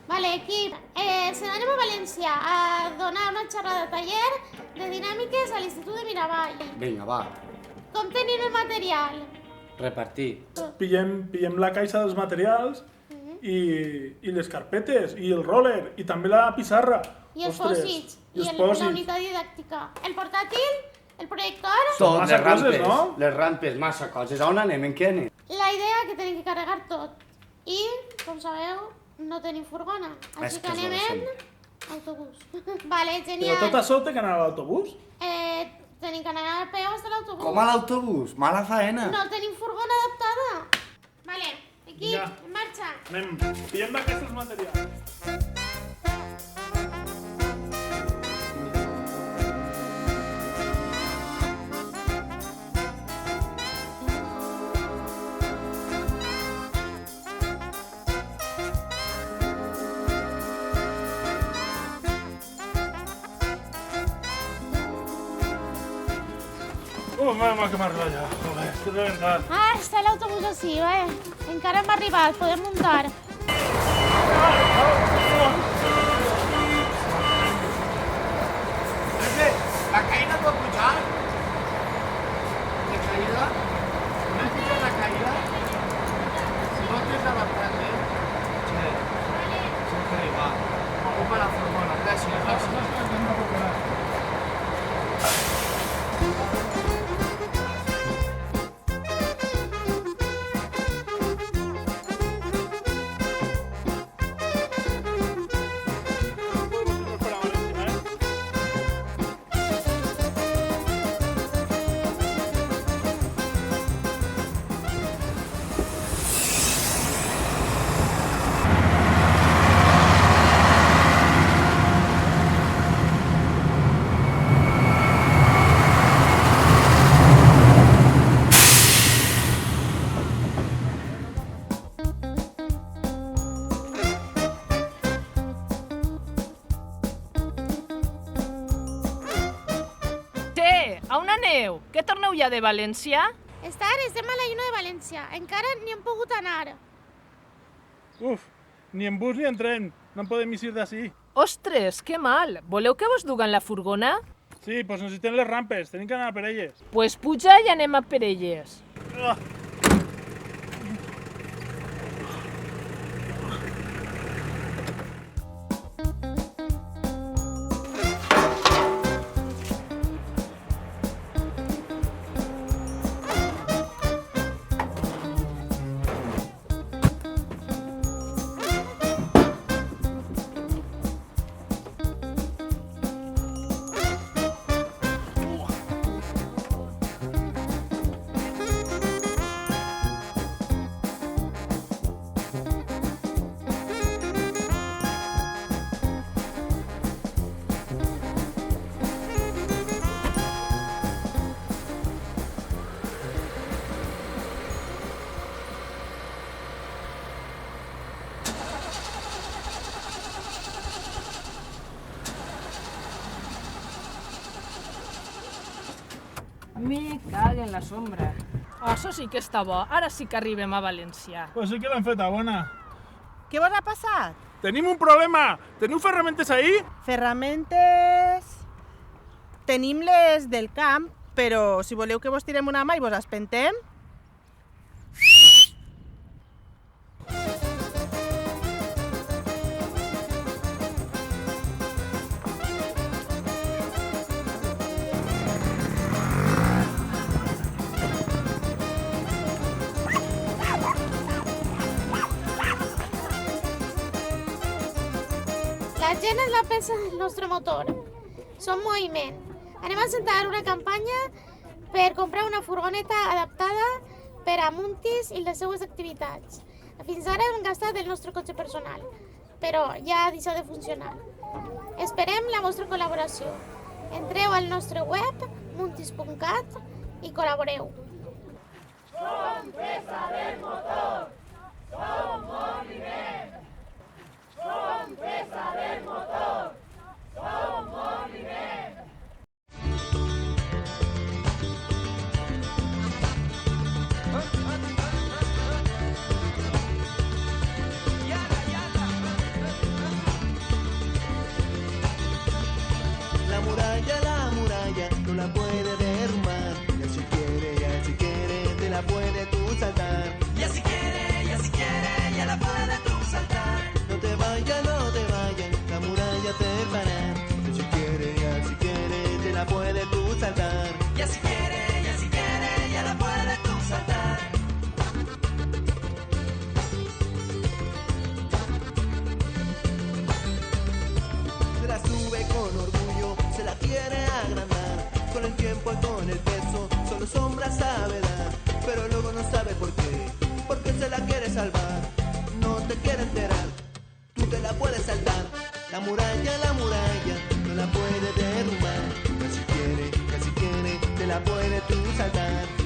Vale, equip, se n'anem a València a donar una xerrada de taller de dinàmiques a l'Institut de Miravall. Vinga, va, Com tenim el material? repartir. Pillem la caixa dels materials i les carpetes, i el roller, i també la pissarra. I els Ostres, pòsits, i els la pòsits. unitat didàctica. El portàtil, el projector... Tot, massa les rampes, coses, no? les rampes, massa coses. On anem, en què anem? La idea que tenim que carregar tot. I, com sabeu, no tenim furgona. És Així que que és anem lo de en autobús. Vale, Però genial. tot això té que anar a l'autobús? Tenim que anar a peu fins a l'autobús. Com a l'autobús? Mala faena. No tenim furgona adaptada. Vale, equip, Vinga. en marxa. Anem, pillem la caixa dels materials. Mama, que m'arrolla. Joder, estic rebentat. Ah, està l'autobús així, encara hem arribat, podem muntar. La caïda pot pujar? La caïda? No puja la caïda? Si no tens adaptat, Sí. Sempre va. Ocupa la furgona, gràcies, gràcies. A on aneu? Què torneu ja de València? Estem a la Lluna de València, encara ni hem pogut anar. Uf, ni en bus ni en tren. No en podem eixir d'ací. Ostres, que mal! Voleu que vos duguen la furgona? Sí, doncs necessitem les rampes. Tenim que anar per elles. Pues puja i anem a per elles. Ah. Me cago en la sombra. Això sí que està bo. Ara sí que arribem a València. Pues sí que l'han feta bona. Què vos ha passat? Tenim un problema. Teniu ferramentes ahí? Ferramentes... Tenim les del camp, però si voleu que vos tirem una mà i vos espentem... La gent és la peça del nostre motor. Som moviment. Anem a encetar una campanya per comprar una furgoneta adaptada per a Muntis i les seues activitats. Fins ara hem gastat el nostre cotxe personal, però ja ha deixat de funcionar. Esperem la vostra col·laboració. Entreu al nostre web, muntis.cat, i col·laboreu. Som peça del motor! Som moviment! Som peça del motor! Som moviment! saltar. Ya si quiere, ya la puedes tú saltar. Se la sube con orgullo, se la quiere agrandar. Con el tiempo y con el peso, solo sombra sabe dar. Pero luego no sabe por qué, porque se la quiere salvar. No te quiere enterar, tú te la puedes saltar. La muralla, no la puede derrumbar. Que si quiere, te la puede tú saltar.